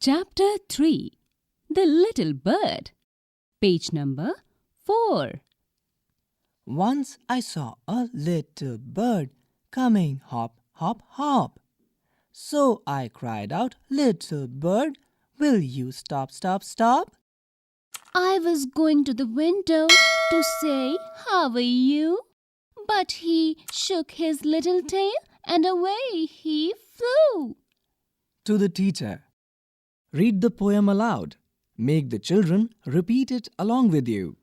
Chapter 3 The Little Bird. Page number 4. Once I saw a little bird coming hop, hop, hop. So I cried out, "Little bird, will you stop, stop, stop?" I was going to the window to say, "How are you?" But he shook his little tail and away he flew. To the teacher. Read the poem aloud. Make the children repeat it along with you.